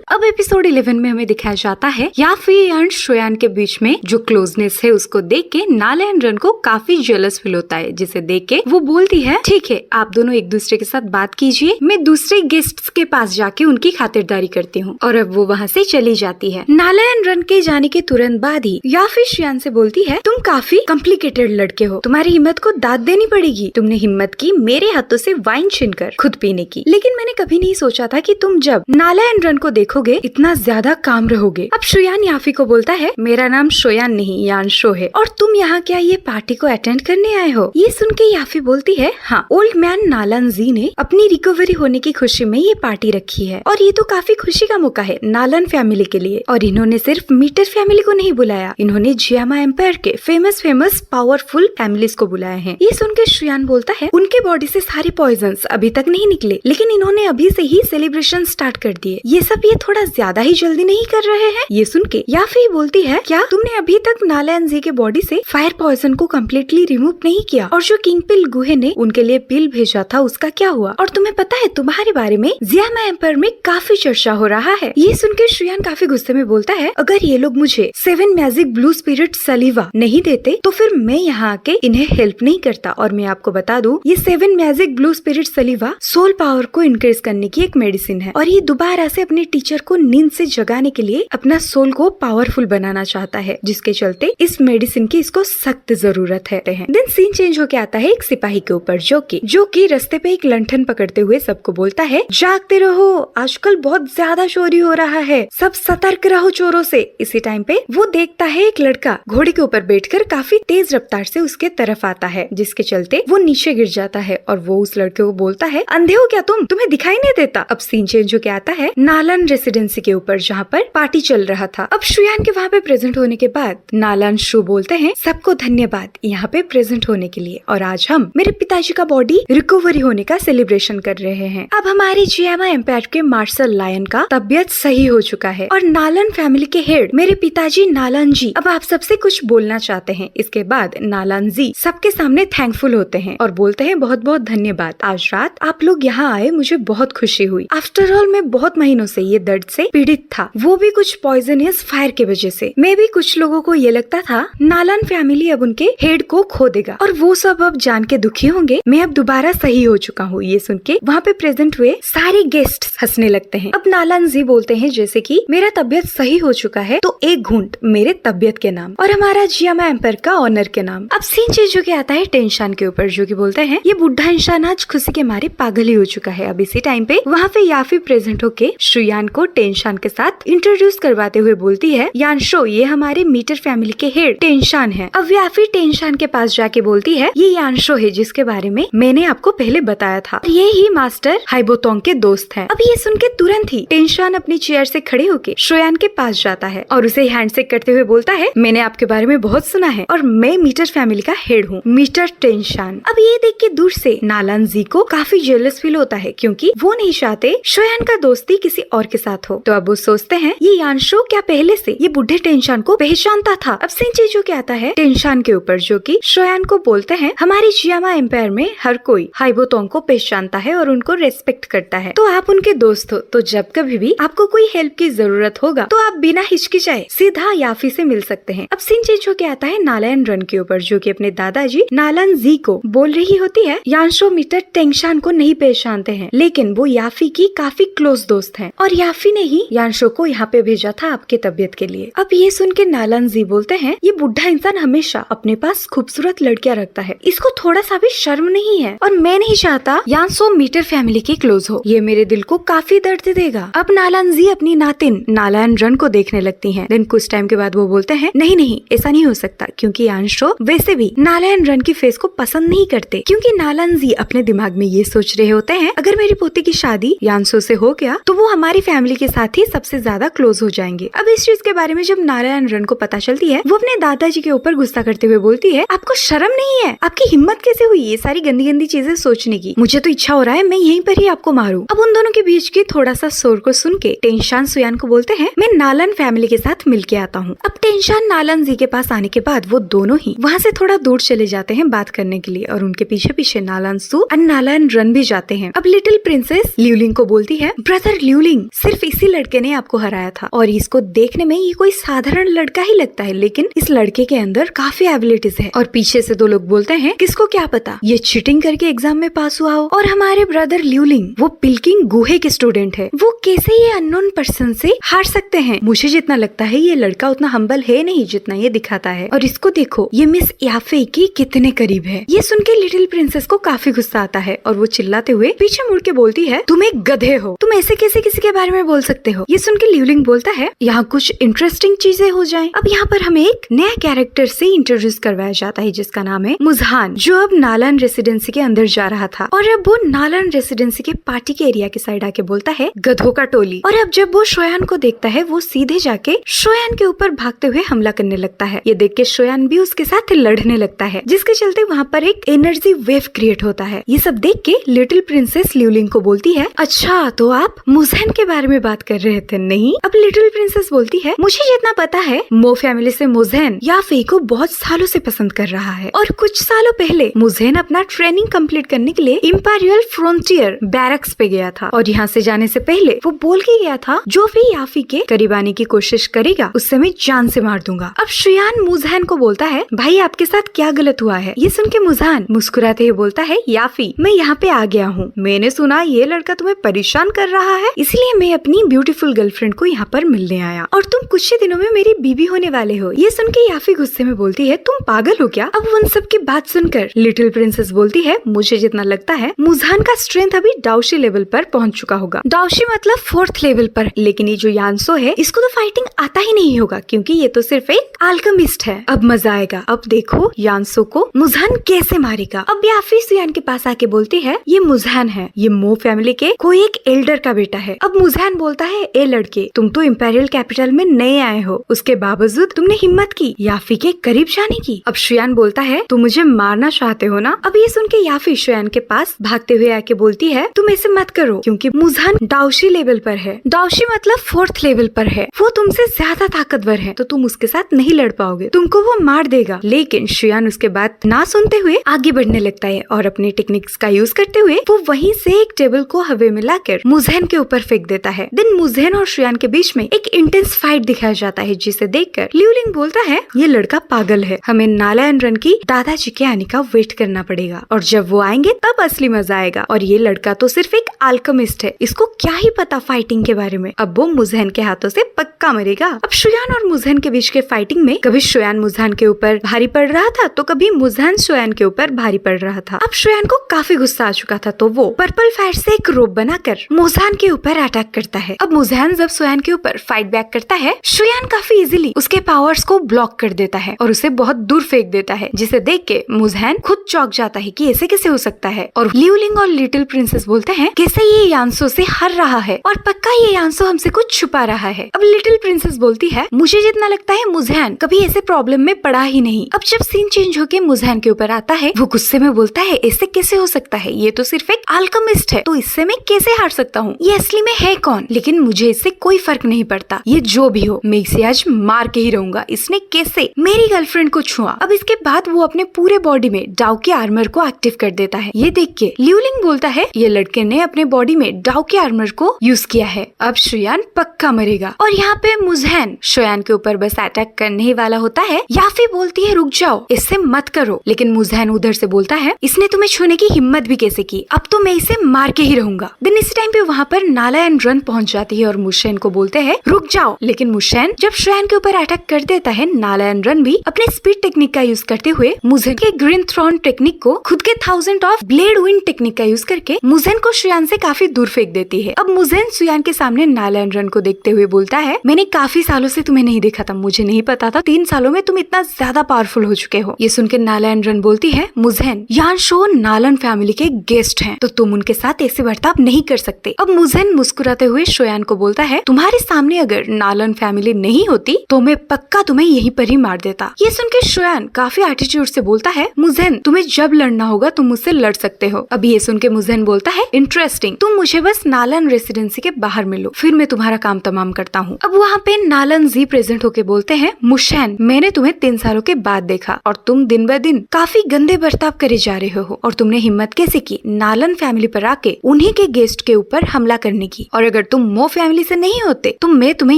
अब एपिसोड 11 में हमें दिखाया जाता है याफी एंड शोयान के बीच में जो क्लोजनेस है उसको देख के नाला एंड रन को काफी जेलस फील होता है, जिसे देख के वो बोलती है ठीक है आप दोनों एक दूसरे के साथ बात कीजिए, मैं दूसरे गेस्ट्स के पास जाके उनकी खातिरदारी करती हूँ। और अब वो वहाँ से चली जाती है। नाला एंड रन के जाने के तुरंत बाद ही याफी शोयान से बोलती है तुम काफी कॉम्प्लिकेटेड लड़के हो, तुम्हारी हिम्मत को दाद देनी पड़ेगी, तुमने हिम्मत की मेरे हाथों से वाइन छीनकर खुद पीने की, लेकिन मैंने कभी नहीं सोचा था कि तुम जब नाला एंड रन को देखोगे इतना ज्यादा काम रहोगे। अब शोयान याफी को बोलता है मेरा नाम शोयान नहीं यानशो है और तुम यहाँ क्या ये पार्टी को अटेंड करने आए हो? ये सुन के याफी बोलती है हाँ, ओल्ड मैन नालन जी ने अपनी रिकवरी होने की खुशी में ये पार्टी रखी है और ये तो काफी खुशी का मौका है नालन फैमिली के लिए। और इन्होंने सिर्फ मीटर फैमिली को नहीं बुलाया, इन्होंने जियामा एम्पायर के फेमस पावरफुल फैमिलीज को बुलाया है। ये सुन के शोयान बोलता है उनके बॉडी से सारे पॉइजन्स अभी तक नहीं निकले, लेकिन इन्होंने अभी से ही सेलिब्रेशन स्टार्ट कर दिए, ये सब ये थोड़ा ज्यादा ही जल्दी नहीं कर रहे हैं? ये सुन के याफी बोलती है क्या तुमने अभी तक नाला एंड जी के बॉडी से फायर पॉइजन को कम्प्लीटली रिमूव नहीं किया? और जो किंग पिल गुहे ने उनके लिए पिल भेजा था उसका क्या हुआ? और तुम्हें पता है तुम्हारे बारे में जियामा एम्पायर में काफी चर्चा हो रहा है। ये सुन के शोयान काफी गुस्से में बोलता है अगर ये लोग मुझे 7 मैजिक ब्लू स्पिरिट सलीवा नहीं देते तो फिर मैं यहाँ आके इन्हें हेल्प नहीं करता। और मैं आपको बता दूं ये 7 magic blue spirit saliva soul power को इंक्रीज करने की एक मेडिसिन है और ये दोबारा से अपने टीचर को नींद से जगाने के लिए अपना सोल को पावरफुल बनाना चाहता है, जिसके चलते इस मेडिसिन की इसको सख्त जरूरत है। देन सीन चेंज होके आता है एक सिपाही के ऊपर जो कि रास्ते पे एक लंठन पकड़ते हुए सबको बोलता है जागते रहो, आजकल बहुत ज्यादा चोरी हो रहा है, सब सतर्क रहो चोरों से। इसी टाइम पे वो देखता है एक लड़का घोड़े के ऊपर बैठकर काफी तेज रफ्तार से उसके तरफ आता है, जिसके चलते वो नीचे गिर जाता है और वो उस लड़के को बोलता है अंधे हो क्या तुम, तुम्हें दिखाई नहीं देता? अब सीन चेंज होके आता है नालन रेसिडेंसी के ऊपर जहाँ पर पार्टी चल रहा था। अब शोयान के वहाँ पे प्रेजेंट होने के बाद नालन शो बोलते हैं सबको धन्यवाद यहाँ पे प्रेजेंट होने के लिए और आज हम मेरे पिताजी का बॉडी रिकवरी होने का सेलिब्रेशन कर रहे हैं। अब हमारे जियामा एम्पायर के मार्शल लायन का तबियत सही हो चुका है और नालन फैमिली के हेड मेरे पिताजी नालन जी अब आप सबसे कुछ बोलना चाहते हैं। इसके बाद नालन जी सबके सामने थैंकफुल होते हैं और बोलते हैं बहुत बहुत धन्यवाद, आज रात आप लोग यहाँ आए मुझे बहुत खुशी हुई। आफ्टर ऑल मैं बहुत महीनों से ये दर्द से पीड़ित था, वो भी कुछ पॉइजनियस फायर के वजह से। मैं भी कुछ लोगों को ये लगता था नालन फैमिली अब उनके हेड को खो देगा और वो सब अब जान के दुखी होंगे, मैं अब दोबारा सही हो चुका हूँ। ये सुन के वहाँ पे प्रेजेंट हुए सारे गेस्ट हंसने लगते हैं। अब नालन जी बोलते हैं जैसे कि मेरा तबियत सही हो चुका है तो एक घूंट मेरे तबियत के नाम और हमारा जियामा एम्पायर का ऑनर के नाम। अब सीन चेंज होके आता है टेंशन के ऊपर जो कि बोलते हैं ये बुढ़ा इंसान आज खुशी के मारे पागल ही हो चुका है। अब इसी टाइम पे वहाँ पे याफी प्रेजेंट होके शोयान को टेंशन के साथ इंट्रोड्यूस करवाते हुए बोलती है यानशो ये हमारे मीटर फैमिली के हेड टेंशन है। अब याफी टेंशन के पास जाके बोलती है ये यानशो है जिसके बारे में मैंने आपको पहले बताया था, ये ही मास्टर हाइबोतोंग के दोस्त है। अब ये सुन के तुरंत ही टेंशन अपनी चेयर से खड़े होके शोयान के पास जाता है और उसे हैंडशेक करते हुए बोलता है मैंने आपके बारे में बहुत सुना है और मैं मीटर फैमिली का हेड हूँ, मीटर टेंशन। अब ये देख के दूर से नालन जी को काफी जेलस फील होता है क्योंकि वो नहीं चाहते शोयान का दोस्ती किसी और के साथ हो। तो अब वो सोचते हैं ये यानशो क्या पहले से ये बुढ़े टेंशन को पहचानता था? अब सीन चेंज होके आता है टेंशन के ऊपर जो कि शोयान को बोलते हैं हमारी जियामा एम्पायर में हर कोई हाइबोतोंग को पहचानता है और उनको रेस्पेक्ट करता है, तो आप उनके दोस्त हो, तो जब कभी भी आपको कोई हेल्प की जरूरत होगा तो आप बिना हिचकिचाए सीधा याफी से मिल सकते हैं। अब सीन चेंज होके आता है नाला एंड रन के ऊपर जो कि अपने दादाजी नालन जी को बोल रही होती है यानशो मीटर टेंशन को नहीं पहचानते हैं लेकिन वो याफी की काफी क्लोज दोस्त है और याफी ने ही यानशो को यहाँ पे भेजा था आपकी तबियत के लिए। अब ये सुन के नालन जी बोलते हैं ये बुढ़ा इंसान हमेशा अपने पास खूबसूरत लड़कियां रखता है, इसको थोड़ा सा भी शर्म नहीं है और मैं नहीं चाहता यानशो मीटर फैमिली के क्लोज हो, ये मेरे दिल को काफी दर्द देगा। अब नालन जी अपनी नातिन नाला एंड रन को देखने लगती है। देन कुछ टाइम के बाद वो बोलते हैं नहीं नहीं ऐसा नहीं हो सकता क्योंकि यानशो वैसे भी नाला एंड रन की फेस को पसंद नहीं करते, क्योंकि नालन जी अपने दिमाग में ये सोच रहे होते हैं अगर मेरी पोती की शादी यानशो से हो गया तो वो हमारी फैमिली के साथ ही सबसे ज्यादा क्लोज हो जाएंगे। अब इस चीज के बारे में जब नाला एंड रन को पता चलती है वो अपने दादाजी के ऊपर गुस्सा करते हुए बोलती है आपको शर्म नहीं है, आपकी हिम्मत कैसे हुई ये सारी गंदी गंदी चीजें सोचने की, मुझे तो इच्छा हो रहा है मैं यहीं पर ही आपको मारूं। अब उन दोनों के बीच के थोड़ा सा शोर को सुन के टेंशन शोयान को बोलते हैं मैं नालन फैमिली के साथ मिल के आता हूँ। अब टेंशन नालन जी के पास आने के बाद वो दोनों ही वहाँ से थोड़ा दूर चले जाते हैं बात करने के लिए और उनके पीछे पीछे नालन सू और नालन रन भी जाते हैं। अब लिटिल प्रिंसेस ल्यूलिंग को बोलती है ब्रदर ल्यूलिंग सिर्फ सिर्फ इसी लड़के ने आपको हराया था और इसको देखने में ये कोई साधारण लड़का ही लगता है, लेकिन इस लड़के के अंदर काफी एबिलिटीज है। और पीछे से दो लोग बोलते हैं किसको क्या पता ये चीटिंग करके एग्जाम में पास हुआ हो। और हमारे ब्रदर ल्यूलिंग वो पिल्किंग गुहे के स्टूडेंट है, वो कैसे ये अननोन पर्सन से हार सकते हैं। मुझे जितना लगता है ये लड़का उतना हम्बल है नहीं जितना ये दिखाता है। और इसको देखो ये मिस याफे की कितने करीब है। ये सुन के लिटिल प्रिंसेस को काफी गुस्सा आता है और वो चिल्लाते हुए पीछे मुड़ के बोलती है तुम एक गधे हो, तुम ऐसे कैसे किसी के बारे में बोल सकते हो। ये सुन के ल्यूलिंग बोलता है यहाँ कुछ इंटरेस्टिंग चीजें हो जाएं। अब यहाँ पर हमें एक नया कैरेक्टर से इंट्रोड्यूस करवाया जाता है जिसका नाम है मुजहान, जो अब नालन रेसिडेंसी के अंदर जा रहा था। और अब वो नालन रेसिडेंसी के पार्टी के एरिया के साइड आके बोलता है गधों का टोली। और अब जब वो शोयान को देखता है वो सीधे जाके शोयान के ऊपर भागते हुए हमला करने लगता है। ये देख के शोयान भी उसके साथ लड़ने लगता है, जिसके चलते वहाँ पर एक एनर्जी वेव क्रिएट होता है। ये सब देख के लिटिल प्रिंसेस ल्यूलिंग को बोलती है अच्छा तो आप मुजहन के बारे में बात कर रहे थे नहीं। अब लिटिल प्रिंसेस बोलती है मुझे जितना पता है मो फैमिली से मुजहन याफे को बहुत सालों से पसंद कर रहा है और कुछ सालों पहले मुजहन अपना ट्रेनिंग कंप्लीट करने के लिए इंपीरियल फ्रंटियर बैरक्स पे गया था और यहाँ से जाने से पहले वो बोल के गया था जो भी याफी के करीब आने की कोशिश करेगा उससे मैं जान से मार दूंगा। अब शुयान मुजहन को बोलता है भाई आपके साथ क्या गलत हुआ है। ये सुन के मुजहन मुस्कुराते हुए बोलता है याफी मैं यहाँ पे आ गया हूँ, मैंने सुना ये लड़का तुम्हें परेशान कर रहा है इसलिए मैं अपनी ब्यूटीफुल गर्लफ्रेंड को यहाँ पर मिलने आया और तुम कुछ ही दिनों में मेरी बीबी होने वाले हो। ये सुन के याफी गुस्से में बोलती है तुम पागल हो क्या। अब उन सब की बात सुनकर लिटिल प्रिंसेस बोलती है मुझे जितना लगता है मुजहन का स्ट्रेंथ अभी डाउशी लेवल पर पहुँच चुका होगा। डाउशी मतलब 4th लेवल पर, लेकिन ये जो यानसो है इसको तो फाइटिंग आता ही नहीं होगा क्योंकि ये तो सिर्फ एक अल्केमिस्ट है। अब मजा आएगा, अब देखो यानसो को मुजहन कैसे मारेगा। अब याफी सुयान के पास आके बोलती है ये मुजहन है, ये मो फैमिली के कोई एक एल्डर का बेटा है। अब मुजहन बोलता है ए लड़के तुम तो इंपीरियल कैपिटल में नए आए हो, उसके बावजूद तुमने हिम्मत की याफी के करीब जाने की। अब शुयान बोलता है तुम मुझे मारना चाहते हो ना। अब ये सुन के याफी शुयान के पास भागते हुए आके बोलती है तुम ऐसे मत करो क्योंकि मुजहन डाउशी लेवल पर है। डाउशी मतलब 4th लेवल पर है, वो तुमसे ज्यादा ताकतवर है तो तुम उसके साथ नहीं लड़ पाओगे, तुमको वो मार देगा। लेकिन शुयान उसके बात ना सुनते हुए आगे बढ़ने लगता है और अपने टेक्निक्स का यूज करते हुए वो वहीं से एक टेबल को हवा में लाकर मुजहन के ऊपर फेंक देता है। देन मुजहन और शुयान के बीच में एक इंटेंस फाइट दिखाया जाता है जिसे देखकर ल्यूलिंग बोलता है ये लड़का पागल है, हमें नालायन रन की दादाजी के आने का वेट करना पड़ेगा और जब वो आएंगे तब असली मजा आएगा। और ये लड़का तो सिर्फ एक अल्केमिस्ट है, इसको क्या ही पता फाइटिंग के बारे में। अब वो मुजहन के हाथों से पक्का मरेगा। अब शुयान और मुजहन के बीच के फाइटिंग में कभी शुयान मुजहन के ऊपर भारी पड़ रहा था तो कभी मुजहन शुयान के ऊपर भारी पड़ रहा था। अब शुयान को काफी गुस्सा आ चुका था तो वो पर्पल फायर से एक रोप बनाकर मुजहन के ऊपर अटैक करता है। अब मुजहन जब शुयान के ऊपर फाइट बैक करता है शुयान काफी इजीली उसके पावर्स को ब्लॉक कर देता है और उसे बहुत दूर फेंक देता है, जिसे देख के मुजहन खुद चौंक जाता है कि ऐसे कैसे हो सकता है। और ल्यूलिंग और लिटिल प्रिंसेस बोलते हैं कैसे ये यानसो से हार रहा है और पक्का ये यानसो हमसे कुछ छुपा रहा है। अब लिटिल प्रिंसेस बोलती है मुझे जितना लगता है मुजहन कभी ऐसे प्रॉब्लम में पड़ा ही नहीं। अब जब सीन चेंज होके मुजहन के ऊपर आता है वो गुस्से में बोलता है ऐसे कैसे हो सकता है, ये तो सिर्फ एक अल्केमिस्ट है तो इससे मैं कैसे हार सकता हूँ, ये असली में है कौन। लेकिन मुझे इससे कोई फर्क नहीं पड़ता, ये जो भी हो मैं इसे आज मार के ही रहूंगा, इसने कैसे मेरी गर्लफ्रेंड को छुआ। अब इसके बाद वो अपने पूरे बॉडी में डाउ के आर्मर को एक्टिव कर देता है। ये देख के ल्यूलिंग बोलता है ये लड़के ने अपने बॉडी में डाउ के आर्मर को यूज किया है, अब शुयान पक्का मरेगा। और यहाँ पे मुजहन शुयान के ऊपर बस अटैक करने ही वाला होता है। याफी बोलती है रुक जाओ, इससे मत करो, लेकिन मुजहन उधर से बोलता है इसने तुम्हें छूने की हिम्मत भी कैसे की, अब तो मैं इसे मार के ही रहूंगा। देन इस टाइम पे वहाँ पर नालायन रन पहुँच जाती है और मुशैन को बोलते हैं रुक जाओ, लेकिन मुशैन जब शुयान के ऊपर अटैक कर देता है नालायन रन भी अपने स्पीड टेक्निक का यूज करते हुए मुजहन के ग्रीन थ्रॉन टेक्निक को खुद के 1000 ऑफ ब्लेड विंड टेक्निक का यूज करके मुजहन को शुयान से काफी दूर फेंक देती है। अब मुजहन शुयान के सामने नालायन रन को देखते हुए बोलता है मैंने काफी सालों से तुम्हें नहीं देखा था, मुझे नहीं पता था 3 सालों में तुम इतना ज्यादा पावरफुल हो चुके हो। ये सुनकर नालायन रन बोलती है मुजहन यानशो नालन फैमिली के गेस्ट हैं तो तुम उनके साथ ऐसे बर्ताव नहीं कर सकते। अब मुजहन मुस्कुराते हुए शुयान को बोलता है तुम्हारे सामने अगर नालन फैमिली नहीं होती तो मैं पक्का तुम्हें यहीं पर ही मार देता। ये सुनकर शुयान काफी एटीट्यूड से बोलता है मुजहन तुम्हें जब लड़ना होगा तुम मुझसे लड़ सकते हो। अब ये सुन के मुजहन बोलता है इंटरेस्टिंग, तुम मुझे बस नालन रेसिडेंसी के बाहर मिलो फिर मैं तुम्हारा काम तमाम करता हूँ। अब वहाँ पे नालन जी प्रेजेंट होके बोलते हैं मुशैन मैंने तुम्हें 3 सालों के बाद देखा और तुम दिन ब दिन काफी गंदे बर्ताव करे जा रहे हो और तुमने हिम्मत कैसे की नालन फैमिली पर आके उन्हीं के गेस्ट के ऊपर हमला करने की, और अगर तुम मो फैमिली से नहीं होते तो मैं तुम्हें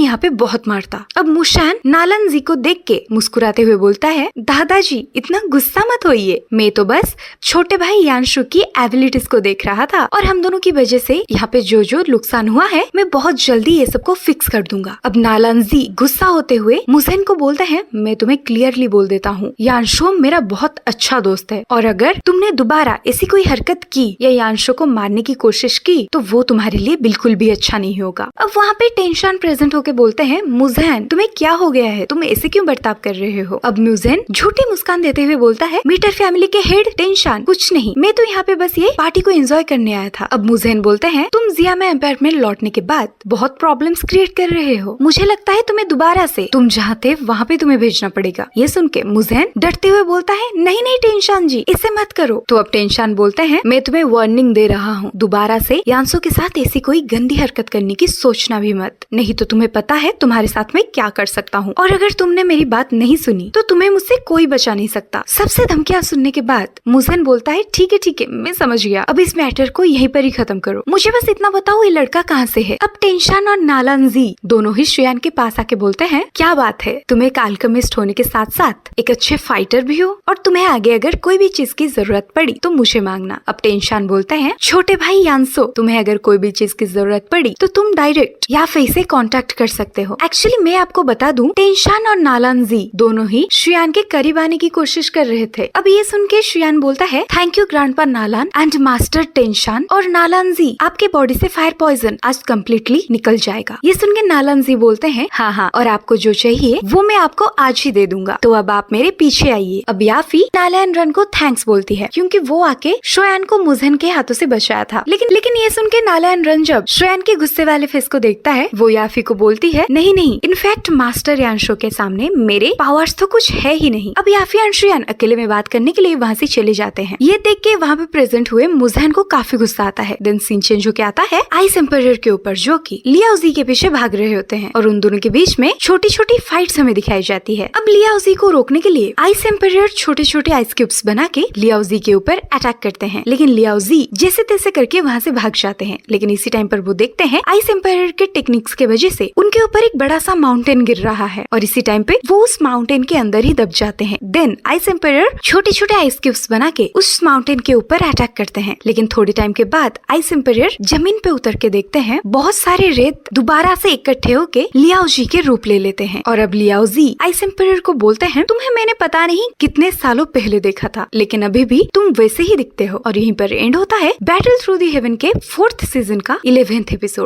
यहाँ पे बहुत मारता। अब मुशान नालन जी को देख के मुस्कुराते हुए बोलता है, दादाजी इतना गुस्सा मत होइए, मैं तो बस छोटे भाई यांशु की एबिलिटीज को देख रहा था और हम दोनों की वजह से यहाँ पे जो जो नुकसान हुआ है मैं बहुत जल्दी ये सबको फिक्स कर दूंगा। अब नालन जी गुस्सा होते हुए मुजहन को बोलता है, मैं तुम्हें क्लियरली बोल देता हूँ, यांशु मेरा बहुत अच्छा दोस्त है और अगर तुमने दोबारा ऐसी कोई हरकत की या यांशु को मारने की कोशिश की तो वो तुम्हारे लिए बिल्कुल भी अच्छा नहीं होगा। अब वहाँ पे टेंशन प्रेजेंट होके बोलते हैं, मुजहन तुम्हें क्या हो गया है, तुम ऐसे क्यों बर्ताव कर रहे हो। अब मुजहन झूठी मुस्कान देते हुए बोलता है, मीटर फैमिली के हेड टेंशन कुछ नहीं, मैं तो यहाँ पे बस ये पार्टी को एंजॉय करने आया था। अब मुजहन बोलते हैं, तुम जिया में अपार्टमेंट लौटने के बाद बहुत प्रॉब्लम्स क्रिएट कर रहे हो, मुझे लगता है तुम्हें दोबारा से तुम जहाँ थे वहाँ पे तुम्हें भेजना पड़ेगा। ये सुन के मुजहन डरते हुए बोलता है, नहीं नहीं टेंशन जी इसे मत करो। तो अब टेंशन बोलते हैं, मैं तुम्हें वार्निंग दे रहा हूँ, दोबारा से यांशु के साथ ऐसी कोई गंदी हरकत करने की सोचना भी मत, नहीं तो तुम्हें पता है तुम्हारे साथ मैं क्या कर सकता हूँ और अगर तुमने मेरी बात नहीं सुनी तो तुम्हें मुझसे कोई बचा नहीं सकता। सबसे धमकियां सुनने के बाद मुजहन बोलता है, ठीक है मैं समझ गया, अब इस मैटर को यहीं पर ही खत्म करो, मुझे बस इतना बताओ ये लड़का कहाँ से है। अब टेंशन और नालन जी दोनों ही श्रेयान के पास आके बोलते हैं, क्या बात है, तुम एक अल्केमिस्ट होने के साथ साथ एक अच्छे फाइटर भी हो और तुम्हें आगे अगर कोई भी चीज की जरूरत पड़ी तो मुझे मांगना। अब टेंशन बोलते हैं, छोटे भाई यांशु तुम्हें अगर कोई भी चीज की जरूरत पड़ी तो तुम डायरेक्ट या फेस से कांटेक्ट कर सकते हो। एक्चुअली मैं आपको बता दूं, टेंशन और नालन जी दोनों ही श्रेयान के करीब आने की कोशिश कर रहे थे। अब ये सुन के श्रेयान बोलता है, thank you grandpa Nalan and master tension, और नालन जी आपके बॉडी से फायर पॉइजन आज कम्प्लीटली निकल जाएगा। ये सुन के नालन जी बोलते हैं, हाँ और आपको जो चाहिए वो मैं आपको आज ही दे दूंगा, तो अब आप मेरे पीछे आइए। अब याफी नालन रन को थैंक्स बोलती है क्योंकि वो आके श्रेयान को मुजहन के हाथों से बचाया था। लेकिन ये सुन के नालन रन जब श्रेयान के गुस्से वाले फेस को देखता है वो याफी को बोलती है, नहीं इनफैक्ट मास्टर यांशु के सामने मेरे पावर्स तो कुछ है ही नहीं। अब याफी और श्रेयान अकेले में बात करने के लिए वहाँ से चले जाते हैं। ये देख के वहाँ पे प्रेजेंट हुए मुजहन को काफी गुस्सा आता है। देन सीन चेंज होके आता है आइस एम्पायर के ऊपर जो की लियाओजी के पीछे भाग रहे होते हैं और उन दोनों के बीच में छोटी छोटी फाइट्स हमें दिखाई जाती है। अब लियाओजी को रोकने के लिए आइस एम्पायर छोटे छोटे आइस क्यूब्स बना के लियाओजी के ऊपर अटैक करते हैं, लेकिन लियाओजी जैसे तैसे करके वहाँ से भाग जाते हैं। लेकिन इसी टाइम पर वो देखते हैं आइस एम्पायर के टेक्निक्स के वजह से उनके ऊपर एक बड़ा सा माउंटेन गिर रहा है और इसी टाइम पे वो उस माउंटेन के अंदर ही दब जाते हैं। देन आइस एम्पायर छोटे छोटे आइस क्यूब्स बना के उस माउंटेन के ऊपर अटैक करते हैं, लेकिन थोड़ी टाइम के बाद आइस एम्पायर जमीन पे उतर के देखते हैं बहुत सारे रेत दोबारा से इकट्ठे होके लियाओजी के रूप ले लेते हैं। और अब लियाओजी आइस एम्पायर को बोलते हैं, तुम्हें मैंने पता नहीं कितने सालों पहले देखा था, लेकिन अभी भी तुम वैसे ही दिखते हो। और यहीं पर एंड होता है बैटल थ्रू द हेवन के 4th सीजन का 11th एपिसोड।